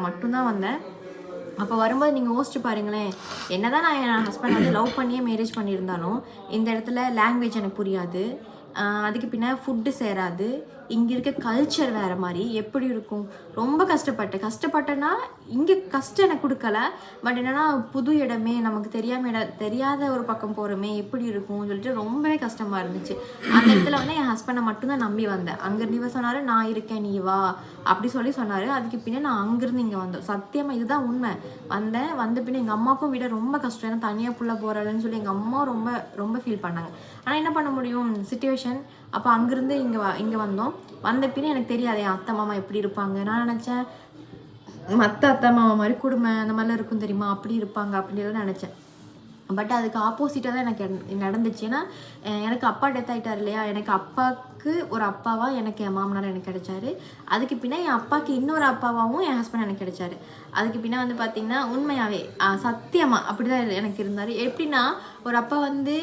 நான் மட்டும்தான் வந்தேன். அப்போ வரும்போது நீங்கள் யோசிச்சு பாருங்களேன், என்னதான் நான் என் ஹஸ்பண்ட் வந்து லவ் பண்ணியே மேரேஜ் பண்ணியிருந்தாலும் இந்த இடத்துல லாங்குவேஜ் எனக்கு புரியாது, அதுக்கு பின்ன ஃபுட்டு சேராது, இங்கே இருக்க கல்ச்சர் வேறு மாதிரி எப்படி இருக்கும். ரொம்ப கஷ்டப்பட்டேன்னா இங்கே கஷ்டம் எனக்கு கொடுக்கல. பட் என்னென்னா புது இடமே, நமக்கு தெரியாத ஒரு பக்கம் போகிறோமே எப்படி இருக்கும்னு சொல்லிட்டு ரொம்பவே கஷ்டமாக இருந்துச்சு. அந்த இடத்துல வந்து என் ஹஸ்பண்டை மட்டும்தான் நம்பி வந்தேன். அங்கேருந்து இவர் சொன்னார், நான் இருக்கேன் நீ வா அப்படி சொன்னார். அதுக்கு பின்னே நான் அங்கேருந்து இங்கே வந்தேன். சத்தியமாக இதுதான் உண்மை. வந்த பின்னே எங்கள் அம்மாவுக்கும் விட ரொம்ப கஷ்டம். ஏன்னா தனியாக புள்ள போகிறதுன்னு சொல்லி எங்கள் அம்மா ரொம்ப ரொம்ப ஃபீல் பண்ணாங்க. ஆனால் என்ன பண்ண முடியும், சிச்சுவேஷன். அப்போ அங்கேருந்து இங்கே வந்தோம். வந்த பின்னே எனக்கு தெரியாது என் அத்தை மாமா எப்படி இருப்பாங்க. நான் நினச்சேன் மற்ற அத்தை மாமா மாதிரி குடும்பம் அந்த மாதிரிலாம் இருக்கும் தெரியுமா, அப்படி இருப்பாங்க அப்படின்லாம் நினச்சேன். பட் அதுக்கு ஆப்போசிட்டாக தான் எனக்கு நடந்துச்சு. ஏன்னா எனக்கு அப்பா டெத் ஆகிட்டார் இல்லையா, எனக்கு அப்பாவுக்கு ஒரு அப்பாவாக எனக்கு என் மாமனார் எனக்கு கிடைச்சாரு. அதுக்கு பின்னே என் அப்பாவுக்கு இன்னொரு அப்பாவாகவும் என் ஹஸ்பண்ட் எனக்கு கிடைச்சாரு. அதுக்கு பின்னே வந்து பார்த்திங்கன்னா உண்மையாகவே சத்தியமாக அப்படி தான் எனக்கு இருந்தார். எப்படின்னா ஒரு அப்பா வந்து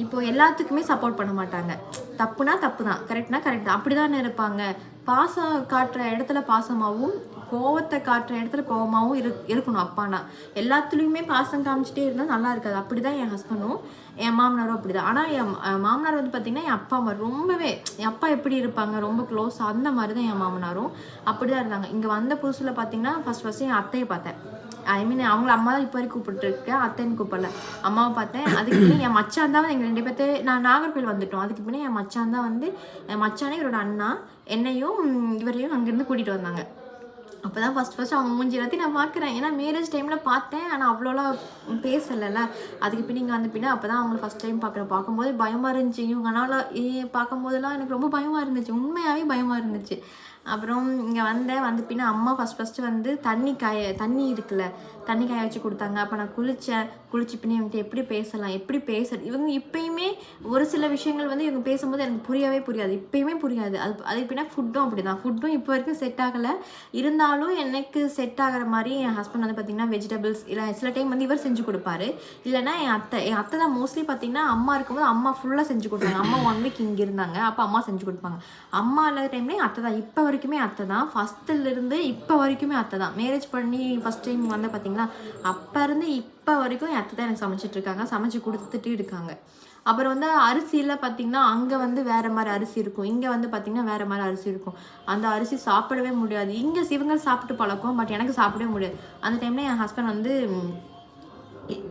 இப்போது எல்லாத்துக்குமே சப்போர்ட் பண்ண மாட்டாங்க. தப்புனா தப்பு தான், கரெக்ட்னா கரெக்ட் தான், அப்படி தானே இருப்பாங்க. பாசம் காட்டுற இடத்துல பாசமாகவும் கோவத்தை காட்டுற இடத்துல கோவமாகவும் இருக்கணும். அப்பானா எல்லாத்துலேயுமே பாசம் காமிச்சிட்டே இருந்தால் நல்லா இருக்காது. அப்படி தான் என் ஹஸ்பண்டும் என் மாமனாரும் அப்படி தான். ஆனால் என் மாமனார் வந்து பார்த்திங்கன்னா என் அப்பா மாதிரி ரொம்பவே, என் அப்பா எப்படி இருப்பாங்க ரொம்ப க்ளோஸ், அந்த மாதிரி தான் என் மாமனாரும் அப்படி தான் இருந்தாங்க. இங்கே வந்த புதுசில் பார்த்திங்கன்னா ஃபஸ்ட்டு என் அத்தையை பார்த்தேன். அவங்கள அம்மா தான் இப்போ வரைக்கும் கூப்பிட்டுருக்கேன், அத்தைன்னு கூப்பிடல, அம்மாவை பார்த்தேன். அதுக்கு பின்னே என் மச்சான் தான் எங்கள் 2 பேர்த்து நான் நாகர்கோவில் வந்துட்டோம். அதுக்கு பின்னே என் மச்சான் தான் வந்து என் மச்சானே இவரோட அண்ணா என்னையும் இவரையும் அங்கேருந்து கூட்டிகிட்டு வந்தாங்க. அப்போ தான் ஃபஸ்ட் அவங்க மூஞ்சி எல்லாத்தையும் நான் பார்க்குறேன். ஏன்னா மேரேஜ் டைமில் பார்த்தேன், ஆனால் அவ்வளோலாம் பேசலைல்ல. அதுக்கு பின்னே இங்கே வந்து பின்னே அப்போ தான் அவங்கள ஃபஸ்ட் டைம் பார்க்கும்போது பயமாக இருந்துச்சு. இவங்கனால பார்க்கும்போதெல்லாம் எனக்கு ரொம்ப பயமாக இருந்துச்சு, உண்மையாகவே பயமாக இருந்துச்சு. அப்புறம் இங்கே வந்து பின்னே அம்மா ஃபஸ்ட்டு வந்து தண்ணி இருக்குல்ல, தண்ணி காய வச்சு கொடுத்தாங்க. அப்போ நான் குளிச்சு பின்னே இவங்ககிட்ட எப்படி பேசலாம், எப்படி பேசுறது. இவங்க இப்போயுமே ஒரு சில விஷயங்கள் வந்து இவங்க பேசும்போது எனக்கு புரியாது, இப்போயுமே புரியாது. அதுக்கு பின்னா ஃபுட்டும் அப்படி தான், ஃபுட்டும் இப்போ வரைக்கும் செட் ஆகலை. இருந்தாலும் எனக்கு செட் ஆகிற மாதிரி என் ஹஸ்பண்ட் வந்து பார்த்திங்கன்னா வெஜிடபிள்ஸ் இல்லை சில டைம் வந்து இவர் செஞ்சு கொடுப்பாரு. இல்லைனா என் அத்தை தான் மோஸ்ட்லி பார்த்திங்கன்னா அம்மா இருக்கும்போது அம்மா ஃபுல்லாக செஞ்சு கொடுப்பாங்க. அம்மா 1 வீக் இங்கே இருந்தாங்க, அப்போ அம்மா செஞ்சு கொடுப்பாங்க. அம்மா இல்லாத டைம்லேயும் அத்தை தான், இப்போ வரைக்குமே அத்தை தான், ஃபஸ்ட்டுலேருந்து இப்போ வரைக்குமே அத்தை தான். மேரேஜ் பண்ணி ஃபஸ்ட் டைம் வந்து பார்த்திங்களா, அப்போ இருந்து இப்போ வரைக்கும் என் அத்தை தான் எனக்கு சமைச்சிட்ருக்காங்க, சமைச்சு கொடுத்துட்டு இருக்காங்க. அப்புறம் வந்து அரிசியில் பார்த்திங்கன்னா அங்கே வந்து வேறு மாதிரி அரிசி இருக்கும், இங்கே வந்து பார்த்திங்கன்னா வேறு மாதிரி அரிசி இருக்கும். அந்த அரிசி சாப்பிடவே முடியாது. இங்கே இவங்க சாப்பிட்டு பழக்கம், பட் எனக்கு சாப்பிடவே முடியாது. அந்த டைமில் என் ஹஸ்பண்ட் வந்து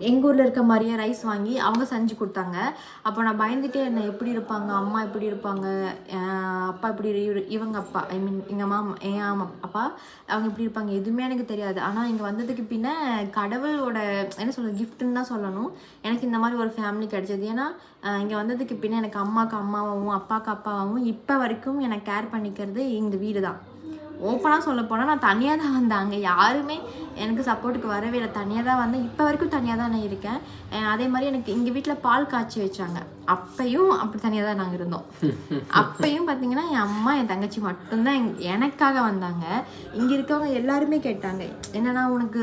எங்கள் ஊரில் இருக்க மாதிரியே ரைஸ் வாங்கி அவங்க செஞ்சு கொடுத்தாங்க. அப்போ நான் பயந்துட்டே இருந்தேன், எப்படி இருப்பாங்க அம்மா, எப்படி இருப்பாங்க அப்பா, எப்படி இவங்க அப்பா, என் அப்பா அவங்க எப்படி இருப்பாங்க, எதுவுமே எனக்கு தெரியாது. ஆனால் இங்கே வந்ததுக்கு பின்னே கடவுளோட என்ன சொல்கிறது கிஃப்ட்டுன்னு தான் சொல்லணும், எனக்கு இந்த மாதிரி ஒரு ஃபேமிலி கிடைச்சது. ஏன்னா இங்கே வந்ததுக்கு பின்னே எனக்கு அம்மாவுக்கு அம்மாவாகவும் அப்பாவுக்கு அப்பாவாகவும் இப்போ வரைக்கும் எனக்கு கேர் பண்ணிக்கிறது இந்த வீடு தான். ஓப்பனாக சொல்ல போனால் நான் தனியாக தான் வந்தேன், அங்கே யாருமே எனக்கு சப்போர்ட்டுக்கு வரவே இல்லை, தனியாக தான் வந்தேன். இப்போ வரைக்கும் தனியாக தான் நான் இருக்கேன். அதே மாதிரி எனக்கு எங்கள் வீட்டில் பால் காய்ச்சி வச்சாங்க, அப்பையும் அப்படி தனியாக தான் நாங்கள் இருந்தோம். அப்பையும் பார்த்தீங்கன்னா என் அம்மா என் தங்கச்சி மட்டும்தான் எனக்காக வந்தாங்க. இங்கே இருக்கவங்க எல்லாருமே கேட்டாங்க, என்னன்னா உனக்கு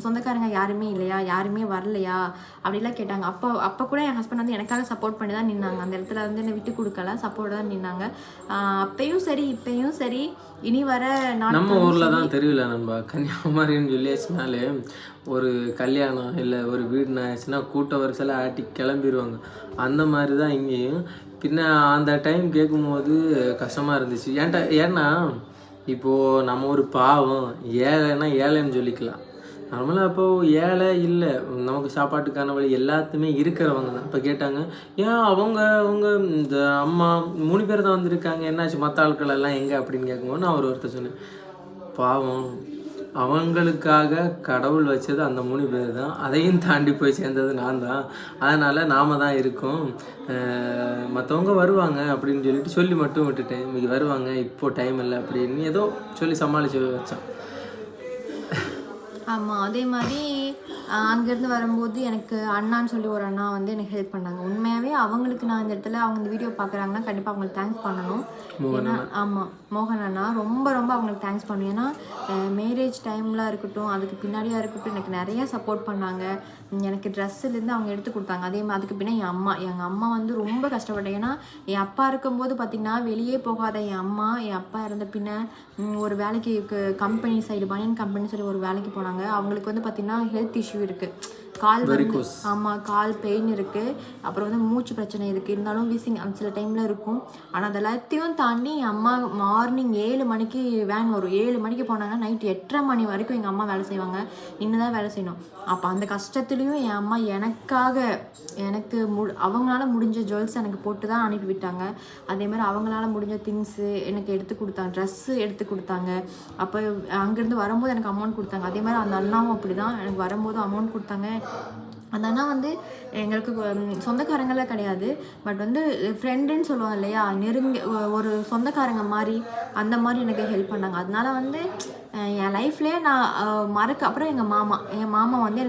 சொந்தக்காரங்க யாருமே இல்லையா, யாருமே வரலையா அப்படிலாம் கேட்டாங்க. அப்போ கூட என் ஹஸ்பண்ட் வந்து எனக்காக சப்போர்ட் பண்ணி தான் நின்னாங்க. அந்த இடத்துல வந்து என்னை விட்டு கொடுக்கல, சப்போர்ட் தான் நின்னாங்க. அப்பையும் சரி இப்பையும் சரி. இனி வர நம்ம ஊரில் தான் தெரியல, நம்ம கன்னியாகுமரின்னு சொல்லியாச்சுனாலே ஒரு கல்யாணம் இல்லை ஒரு வீடுன்னு ஆச்சுன்னா கூட்ட வரிசையில் ஆட்டி கிளம்பிடுவாங்க. அந்த மாதிரி தான் இங்கேயும். பின்ன அந்த டைம் கேட்கும்போது கஷ்டமாக இருந்துச்சு. ஏன்னா இப்போது நம்ம ஒரு பாவம் ஏழைன்னா ஏழைன்னு சொல்லிக்கலாம். நார்மலாக அப்போது ஏழை இல்லை, நமக்கு சாப்பாட்டுக்கான வழி எல்லாத்துமே இருக்கிறவங்க தான். இப்போ கேட்டாங்க, ஏன் அவங்க இந்த அம்மா 3 பேர் தான் வந்திருக்காங்க, என்னாச்சு மற்ற ஆட்கள் எல்லாம் எங்கே அப்படின்னு கேட்கும்போது நான் ஒருத்தர் சொன்னேன், பாவம் அவங்களுக்காக கடவுள் வச்சது அந்த 3 பேர் தான், அதையும் தாண்டி போய் சேர்ந்தது நான் தான். அதனால் நாம் தான் இருக்கோம், மற்றவங்க வருவாங்க அப்படின்னு சொல்லி மட்டும் விட்டுட்டேன். இன்னைக்கு வருவாங்க, இப்போது டைம் இல்லை அப்படின்னு ஏதோ சொல்லி சமாளித்து வச்சான். ஆமாம், அதே மாதிரி அங்கேருந்து வரும்போது எனக்கு அண்ணான்னு சொல்லி ஒரு அண்ணா வந்து எனக்கு ஹெல்ப் பண்ணாங்க. உண்மையாகவே அவங்களுக்கு நான் இந்த இடத்துல அவங்க இந்த வீடியோ பார்க்குறாங்கன்னா கண்டிப்பாக அவங்களுக்கு தேங்க்ஸ் பண்ணணும். ஏன்னா ஆமாம், மோகன் அண்ணா ரொம்ப ரொம்ப அவங்களுக்கு தேங்க்ஸ் பண்ணணும். ஏன்னா மேரேஜ் டைமில் இருக்கட்டும், அதுக்கு பின்னாடியாக இருக்கட்டும், எனக்கு நிறைய சப்போர்ட் பண்ணாங்க. எனக்கு ட்ரெஸ்ஸுலேருந்து அவங்க எடுத்து கொடுத்தாங்க. அதே மாதிரி அதுக்கு பின்னாடி எங்கள் அம்மா வந்து ரொம்ப கஷ்டப்பட்டேன். ஏன்னா என் அப்பா இருக்கும்போது பார்த்திங்கன்னா வெளியே போகாத என் அப்பா இறந்த பின்ன ஒரு வேலைக்கு கம்பெனி சைடு பனியன் கம்பெனி சைடு ஒரு வேலைக்கு போனாங்க. அவங்களுக்கு வந்து பார்த்திங்கன்னா ஹெல்த் இஷ்யூ இருக்குது. கால் வந்து ஆமாம், கால் பெயின் இருக்குது. அப்புறம் வந்து மூச்சு பிரச்சனை இருக்குது. இருந்தாலும் வீசிங் அந்த சில டைமில் இருக்கும். ஆனால் அது எல்லாத்தையும் தாண்டி என் அம்மா மார்னிங் 7 மணிக்கு வேன் வரும். 7 மணிக்கு போனாங்கன்னா நைட் 8:30 மணி வரைக்கும் எங்கள் அம்மா வேலை செய்வாங்க. இன்னும் தான் வேலை செய்யணும். அப்போ அந்த கஷ்டத்துலேயும் என் அம்மா எனக்கு அவங்களால முடிஞ்ச ஜுவல்ஸ் எனக்கு போட்டு தான் அனுப்பி விட்டாங்க. அதேமாதிரி அவங்களால முடிஞ்ச திங்ஸு எனக்கு எடுத்து கொடுத்தாங்க, ட்ரெஸ்ஸு எடுத்து கொடுத்தாங்க. அப்போ அங்கேருந்து வரும்போது எனக்கு அமௌண்ட் கொடுத்தாங்க. அதே மாதிரி அந்த அண்ணாவும் அப்படி தான் எனக்கு வரும்போது அமௌண்ட் கொடுத்தாங்க. அந்த அண்ணா வந்து எங்களுக்கு சொந்தக்காரங்களாம் கிடையாது, பட் வந்து ஃப்ரெண்டுன்னு சொல்லுவாங்க இல்லையா, ஒரு சொந்தக்காரங்க மாதிரி அந்த மாதிரி எனக்கு ஹெல்ப் பண்ணாங்க. அதனால வந்து என் லைஃப்லேயே நான் அப்புறம் எங்கள் மாமா வந்து